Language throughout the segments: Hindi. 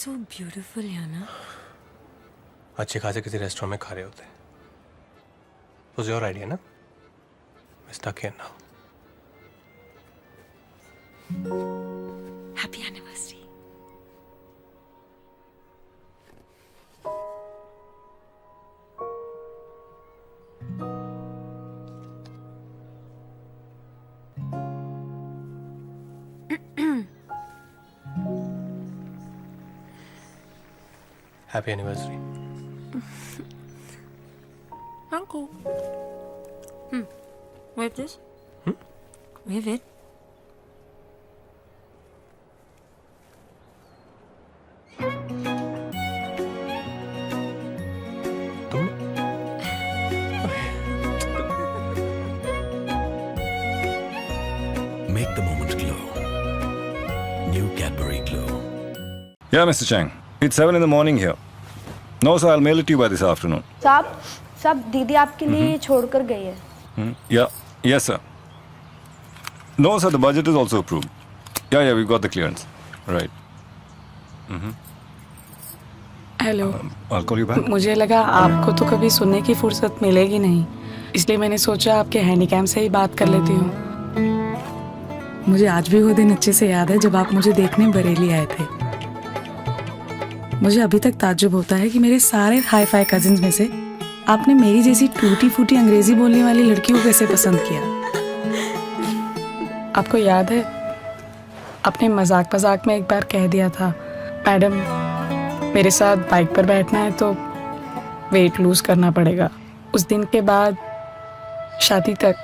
so beautiful here, ना? अच्छे खासे किसी रेस्टोरेंट में खा रहे होते. Was your idea, ना? I'm stuck here now. Happy anniversary. Happy anniversary. Uncle. Wave this. Wave it. तुम Make the moment glow. New Cadbury Glow. Yeah, Mr. Chang. It's 7 in the morning here. No, sir, I'll mail it to you by this afternoon. साहब दीदी आपके लिए छोड़कर गई है. Yeah. Yes, sir. No, sir, the budget is also approved. Yeah, we've got the clearance. Right. Hello. I'll call you back. मुझे लगा आपको तो कभी सुनने की फुर्सत मिलेगी नहीं, इसलिए मैंने सोचा आपके हैंडीकैम से ही बात कर लेती हूँ. मुझे आज भी वो दिन अच्छे से याद है जब आप मुझे देखने बरेली आए थे. मुझे अभी तक ताज्जुब होता है कि मेरे सारे हाई फाई कजिन्स में से आपने मेरी जैसी टूटी फूटी अंग्रेजी बोलने वाली लड़की को कैसे पसंद किया. आपको याद है आपने मजाक मजाक में एक बार कह दिया था, मैडम मेरे साथ बाइक पर बैठना है तो वेट लूज करना पड़ेगा. उस दिन के बाद शादी तक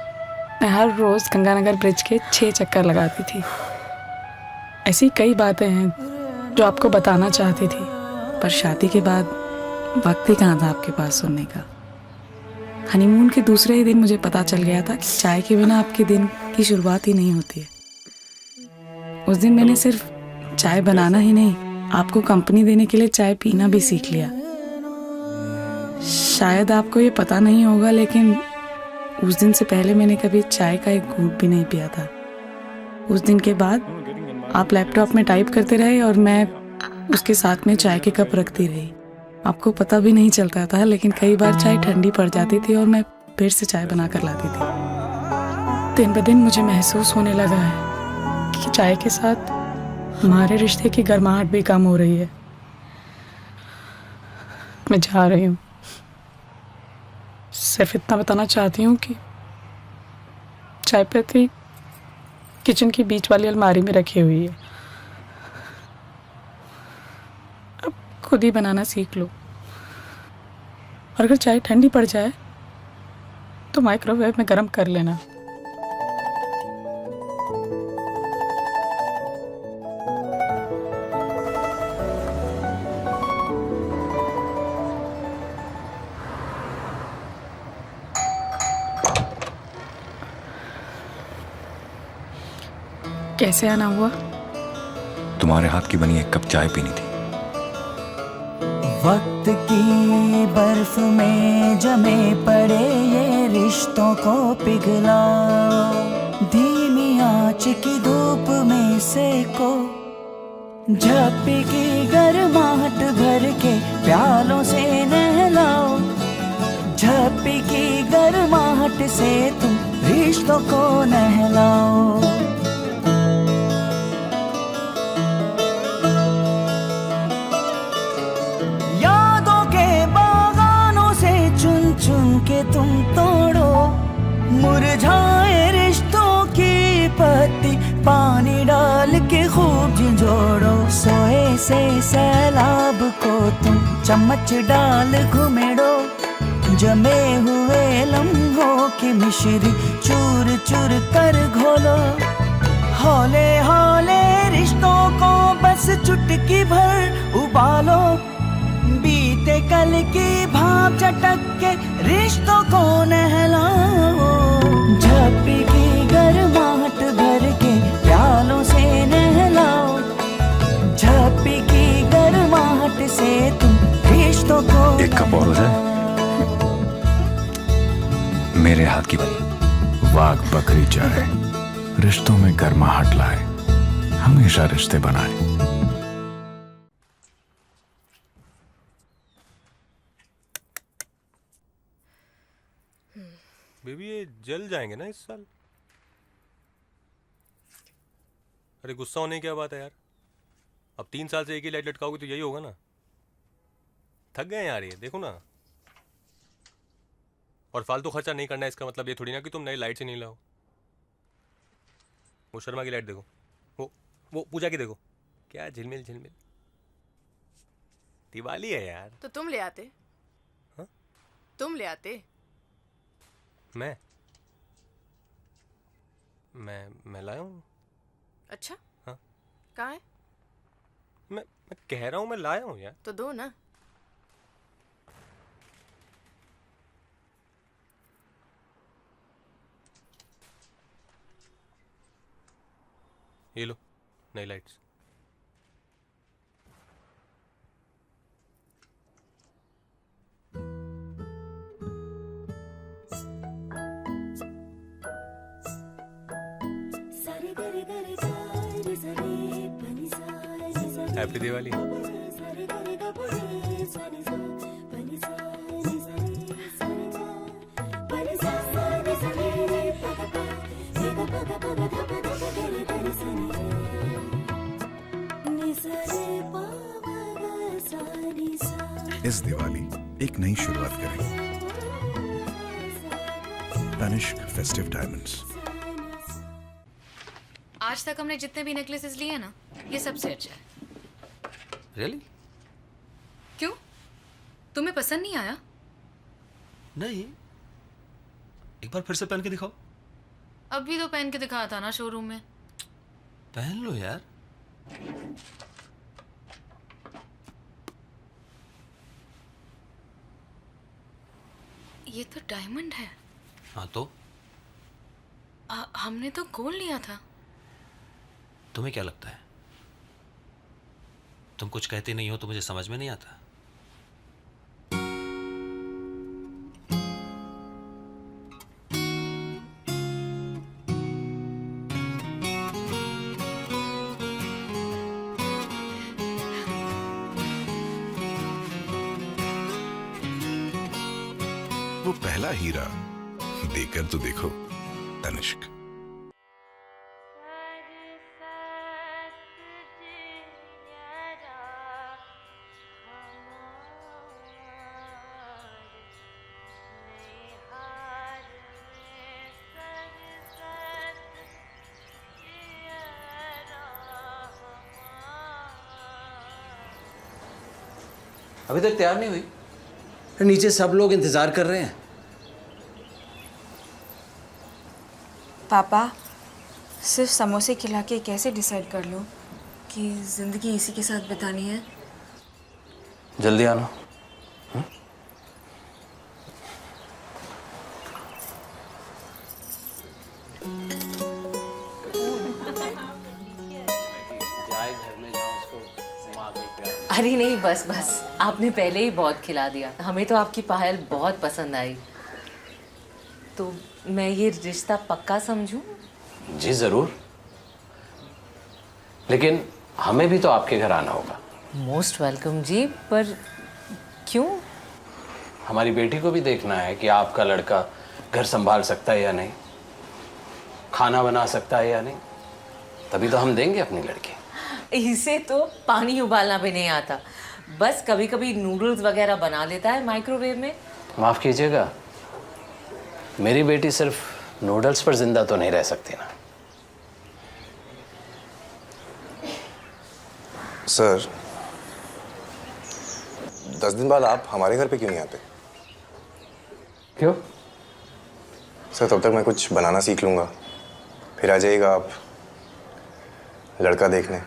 मैं हर रोज गंगानगर ब्रिज के 6 चक्कर लगाती थी. ऐसी कई बातें हैं जो आपको बताना चाहती थी, पर शादी के बाद वक्त ही कहाँ था आपके पास सुनने का. हनीमून के दूसरे ही दिन मुझे पता चल गया था कि चाय के बिना आपके दिन की शुरुआत ही नहीं होती है. उस दिन मैंने सिर्फ चाय बनाना ही नहीं, आपको कंपनी देने के लिए चाय पीना भी सीख लिया. शायद आपको ये पता नहीं होगा, लेकिन उस दिन से पहले मैंने कभी चाय का एक घूंट भी नहीं पिया था. उस दिन के बाद आप लैपटॉप में टाइप करते रहे और मैं उसके साथ में चाय के कप रखती रही. आपको पता भी नहीं चलता था, लेकिन कई बार चाय ठंडी पड़ जाती थी और मैं फिर से चाय बना कर लाती थी. दिन ब दिन मुझे महसूस होने लगा है कि चाय के साथ हमारे रिश्ते की गर्माहट भी कम हो रही है. मैं जा रही हूँ. सिर्फ इतना बताना चाहती हूँ कि चाय पत्ती किचन की बीच वाली अलमारी में रखी हुई है. अब खुद ही बनाना सीख लो, और अगर चाय ठंडी पड़ जाए तो माइक्रोवेव में गर्म कर लेना. कैसे आना हुआ? तुम्हारे हाथ की बनी एक कप चाय पीनी थी. वक्त की बर्फ में जमे पड़े ये रिश्तों को पिघला, धीमी आंच की धूप में सेको, झप्पी की गर्माहट भर के प्यालों से नहलाओ, झप्पी की गर्माहट से तुम रिश्तों को नहलाओ. चुन के तुम तोड़ो मुरझाए रिश्तों की पत्ती, पानी डाल के खूब झंझोड़ो. सोए से सैलाब को तुम चम्मच डाल घुमेड़ो, जमे हुए लम्हों की मिश्री चूर चूर कर घोलो. हौले हौले रिश्तों को बस चुटकी भर उबालो, बीते कल की भाप चटक के रिश्तों को नहलाओ, झप्पी की गर्माहट भर के प्यालों से नहलाओ, झप्पी की गर्माहट से तुम रिश्तों को. एक कप और हो जाए. मेरे हाथ की बनी वाघ बकरी चाय रिश्तों में गर्माहट लाए, हमेशा रिश्ते बनाए. फिर भी ये जल जाएंगे ना इस साल। अरे गुस्सा होने की क्या बात है यार, अब 3 साल से एक ही लाइट लटकाओगे तो यही होगा ना। थक गए यार ये, देखो ना। और फालतू खर्चा नहीं करना है इसका मतलब ये थोड़ी ना कि तुम नई लाइट से नहीं लाओ। वो शर्मा की लाइट देखो, वो पूजा की देखो, क्या झिलमिल झिलमिल। दिवाली है यार। तो तुम ले आते। हाँ? तुम ले आते। मैं लाया हूँ। अच्छा। हाँ। कहाँ है? मैं कह रहा हूँ मैं लाया हूँ यार। तो दो ना। ये लो नई लाइट्स। हैप्पी दिवाली। इस दिवाली एक नई शुरुआत करें। Tanishq festive diamonds. आज तक हमने जितने भी नेकलेसेस लिए ना, ये सबसे अच्छा है। रियली? क्यों? तुम्हें पसंद नहीं आया? नहीं, एक बार फिर से पहन के दिखाओ। अभी तो पहन के दिखाया था ना शोरूम में। पहन लो यार। ये तो डायमंड है। हाँ तो हमने तो गोल्ड लिया था। तुम्हें क्या लगता है, तुम कुछ कहते नहीं हो तो मुझे समझ में नहीं आता। वो पहला हीरा देकर तो देखो तनिष्क। अभी तक तैयार नहीं हुई? नीचे सब लोग इंतजार कर रहे हैं। पापा, सिर्फ समोसे खिला के कैसे डिसाइड कर लो कि जिंदगी इसी के साथ बितानी है? जल्दी आना। अरे नहीं, बस बस, आपने पहले ही बहुत खिला दिया। हमें तो आपकी पायल बहुत पसंद आई, तो मैं ये रिश्ता पक्का समझूं? जी जरूर, लेकिन हमें भी तो आपके घर आना होगा। मोस्ट वेलकम जी, पर क्यों? हमारी बेटी को भी देखना है कि आपका लड़का घर संभाल सकता है या नहीं, खाना बना सकता है या नहीं, तभी तो हम देंगे अपनी लड़की। इसे तो पानी उबालना भी नहीं आता, बस कभी कभी नूडल्स वगैरह बना लेता है माइक्रोवेव में। माफ कीजिएगा, मेरी बेटी सिर्फ नूडल्स पर जिंदा तो नहीं रह सकती ना। सर, 10 दिन बाद आप हमारे घर पे क्यों नहीं आते? क्यों? सर, तब तक मैं कुछ बनाना सीख लूंगा, फिर आ जाइएगा आप लड़का देखने।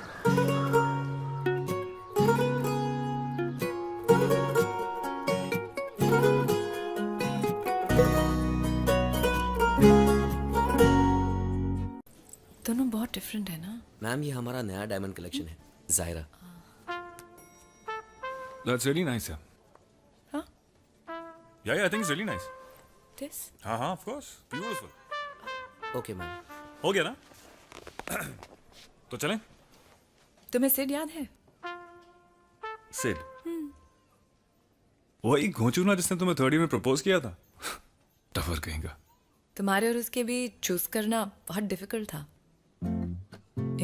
दोनों बहुत डिफरेंट है ना? मैम, ये हमारा नया डायमंड कलेक्शन है, Zaira. That's really nice, yeah. Huh? Yeah, I think it's really nice. This? हाँ, of course. Beautiful. Okay ma'am. हो गया ना? तो चलें? तुम्हें सिड याद है? सिड? वही घोंचू ना जिसने तुम्हें 3rd ईयर में प्रपोज किया था? टफर कहेगा। तुम्हारे और उसके बीच चूज करना बहुत डिफिकल्ट था।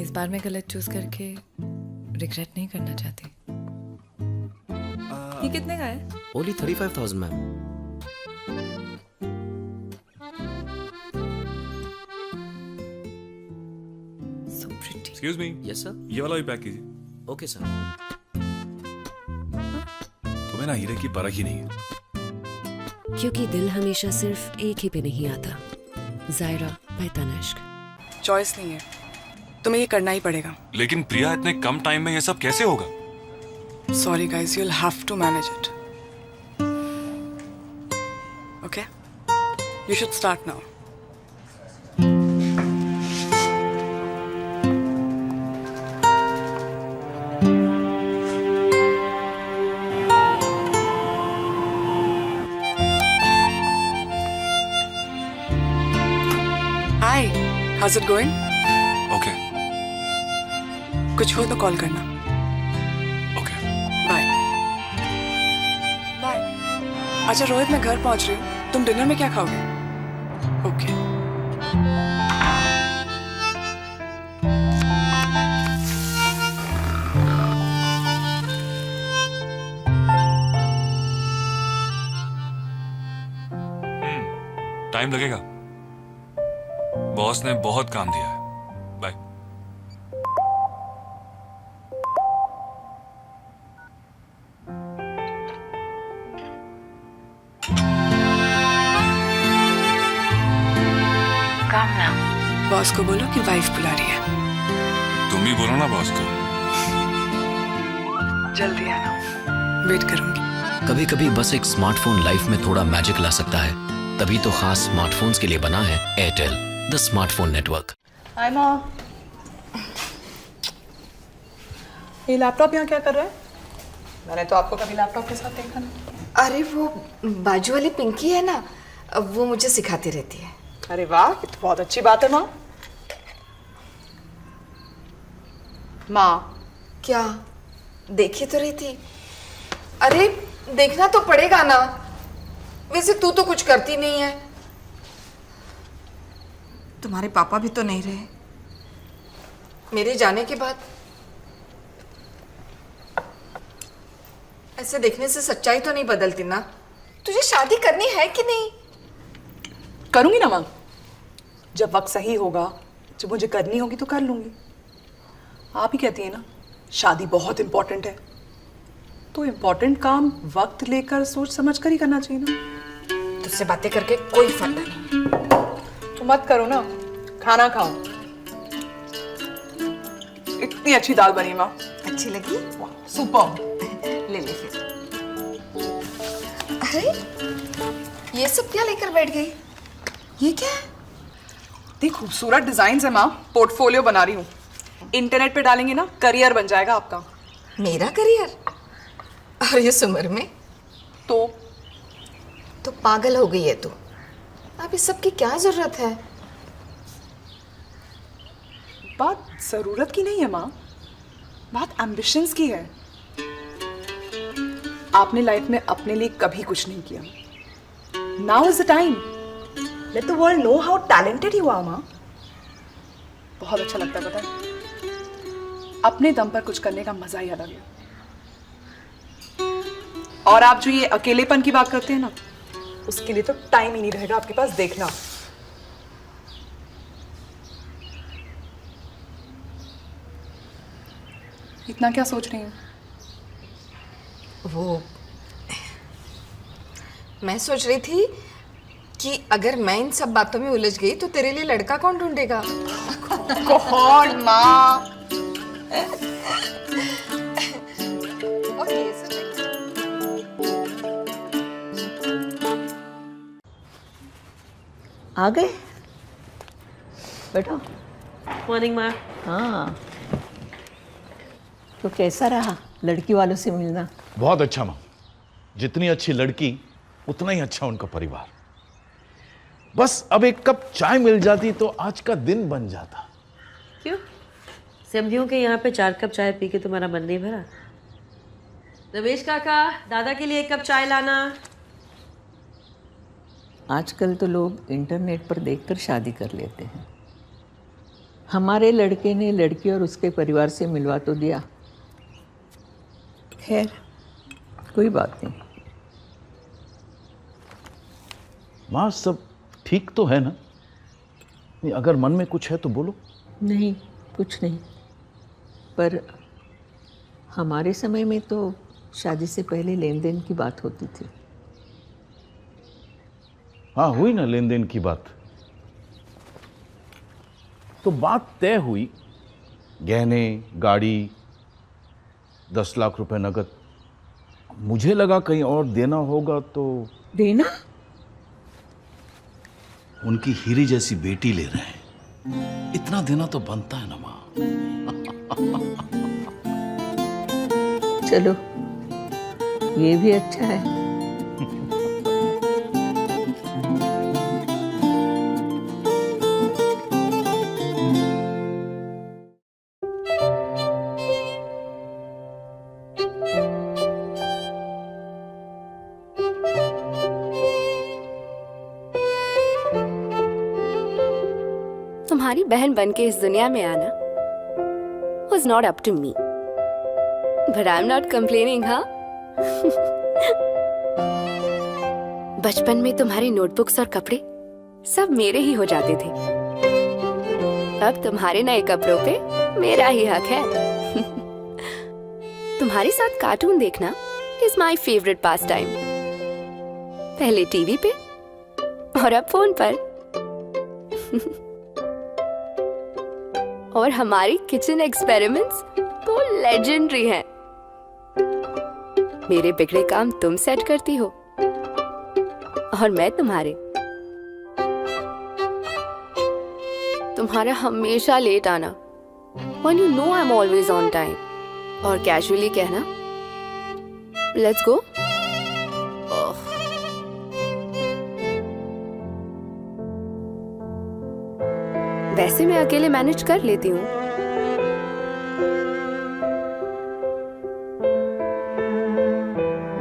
इस बार मैं गलत चूज करके रिग्रेट नहीं करना चाहती। ये कितने का है? Only 35,000 ma'am. So pretty. Excuse me. Yes sir. ये वाला भी पैक कीजिए। Okay sir. तुम्हें ना हीरे की परख ही नहीं है। क्योंकि दिल हमेशा सिर्फ एक ही पे नहीं आता। जायरा बाय तनिष्क। चॉइस नहीं है, तुम्हें ये करना ही पड़ेगा। लेकिन प्रिया, इतने कम टाइम में ये सब कैसे होगा? Sorry guys, you'll have to manage it. Okay? You should start now. Hi, how's it going? Okay. कुछ हो तो कॉल करना। बाय। बाय। अच्छा रोहित, मैं घर पहुंच रही हूँ, तुम डिनर में क्या खाओगे? ओके। टाइम लगेगा, बॉस ने बहुत काम दिया है। बाय। बॉस को बोलो कि वाइफ बुला रही है। तुम ही बोलो ना बॉस को। जल्दी आना, वेट करूंगी। कभी कभी बस एक स्मार्टफोन लाइफ में थोड़ा मैजिक ला सकता है। तभी तो खास स्मार्टफोन्स के लिए बना है एयरटेल, द स्मार्टफोन नेटवर्क। हाय माँ। ये लैपटॉप यहाँ क्या कर रहा है? मैंने तो आपको कभी लैपटॉप के साथ देखा नहीं। अरे वो बाजू वाली पिंकी है ना, वो मुझे सिखाती रहती है। अरे वाह, ये तो बहुत अच्छी बात है माँ। माँ क्या देखी तो रही थी? अरे देखना तो पड़ेगा ना, वैसे तू तो कुछ करती नहीं है। तुम्हारे पापा भी तो नहीं रहे मेरे जाने के बाद। ऐसे देखने से सच्चाई तो नहीं बदलती ना। तुझे शादी करनी है कि नहीं? करूंगी ना माँ, जब वक्त सही होगा, जब मुझे करनी होगी तो कर लूंगी। आप ही कहती है ना, शादी बहुत इंपॉर्टेंट है, तो इंपॉर्टेंट काम वक्त लेकर सोच समझ कर ही करना चाहिए ना। तुझसे बातें करके कोई फायदा नहीं। तो मत करो ना, खाना खाओ। इतनी अच्छी दाल बनी माँ। अच्छी लगी? सुपर। ले ले फिर। अरे ये सब क्या लेकर बैठ गई? ये क्या है? इतनी खूबसूरत डिजाइन है माँ, पोर्टफोलियो बना रही हूँ। इंटरनेट पे डालेंगे ना, करियर बन जाएगा आपका। मेरा करियर? और इस उम्र में? तो पागल हो गई है तू। अब इस सब की क्या जरूरत है? बात जरूरत की नहीं है माँ, बात एम्बिशंस की है। आपने लाइफ में अपने लिए कभी कुछ नहीं किया। Now is the time. Let the world know how talented you are माँ। बहुत अच्छा लगता है, पता है? अपने दम पर कुछ करने का मजा ही अलग है। और आप जो ये अकेलेपन की बात करते हैं ना, उसके लिए तो टाइम ही नहीं रहेगा आपके पास, देखना। इतना क्या सोच रही हैं? वो मैं सोच रही थी कि अगर मैं इन सब बातों में उलझ गई तो तेरे लिए लड़का कौन ढूंढेगा? कौन माँ? आ गए? बैठो। मॉर्निंग माँ। हाँ, तो कैसा रहा लड़की वालों से मिलना? बहुत अच्छा माँ। जितनी अच्छी लड़की उतना ही अच्छा उनका परिवार। बस अब एक कप चाय मिल जाती तो आज का दिन बन जाता। क्यों? समझियों के यहाँ पे 4 कप चाय पी के तुम्हारा मन नहीं भरा? रमेश काका, दादा के लिए 1 कप चाय लाना। आजकल तो लोग इंटरनेट पर देखकर शादी कर लेते हैं। हमारे लड़के ने लड़की और उसके परिवार से मिलवा तो दिया। खैर, कोई बात नहीं। माँ, सब ठीक तो है ना? नहीं, अगर मन में कुछ है तो बोलो। नहीं, कुछ नहीं। पर हमारे समय में तो शादी से पहले लेन देन की बात होती थी। हाँ, हुई ना लेन देन की बात। तो बात तय हुई, गहने, गाड़ी, 10 लाख रुपए नगद। मुझे लगा कहीं और देना होगा तो। देना? उनकी हीरे जैसी बेटी ले रहे हैं, इतना देना तो बनता है ना माँ। चलो, ये भी अच्छा है। तुम्हारी बहन बनके इस दुनिया में आना was not up to me, but I'm not complaining, हाँ? बचपन में तुम्हारी नोटबुक्स और कपड़े सब मेरे ही हो जाते थे। अब तुम्हारे नए कपड़ों पे मेरा ही हक है। तुम्हारे साथ कार्टून देखना is my favorite pastime. पहले टीवी पे और अब फोन पर। और हमारी किचन एक्सपेरिमेंट्स तो लेजेंडरी हैं। मेरे बिगड़े काम तुम सेट करती हो और मैं तुम्हारे। तुम्हारा हमेशा लेट आना, when you know I'm always on time, और कैजुअली कहना let's go। वैसे मैं अकेले मैनेज कर लेती हूँ,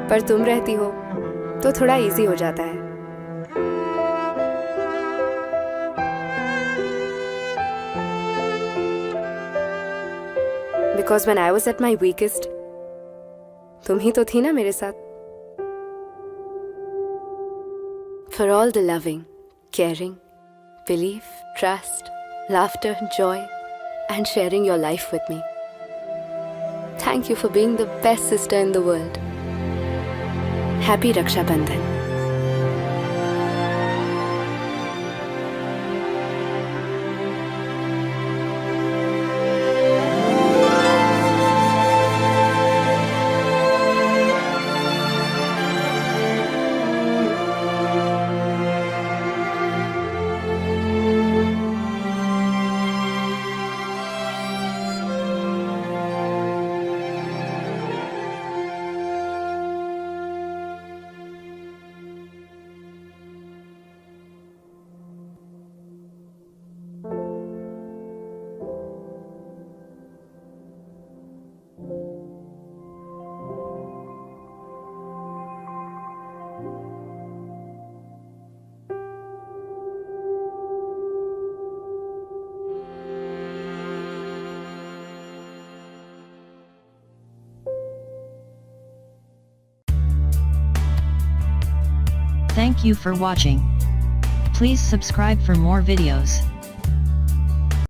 पर तुम रहती हो तो थोड़ा इजी हो जाता है। Because when I was at my weakest, तुम ही तो थी ना मेरे साथ। For all the loving, caring, belief, trust, laughter, joy, and sharing your life with me. Thank you for being the best sister in the world. Happy Raksha Bandhan. Thank you for watching. Please subscribe for more videos.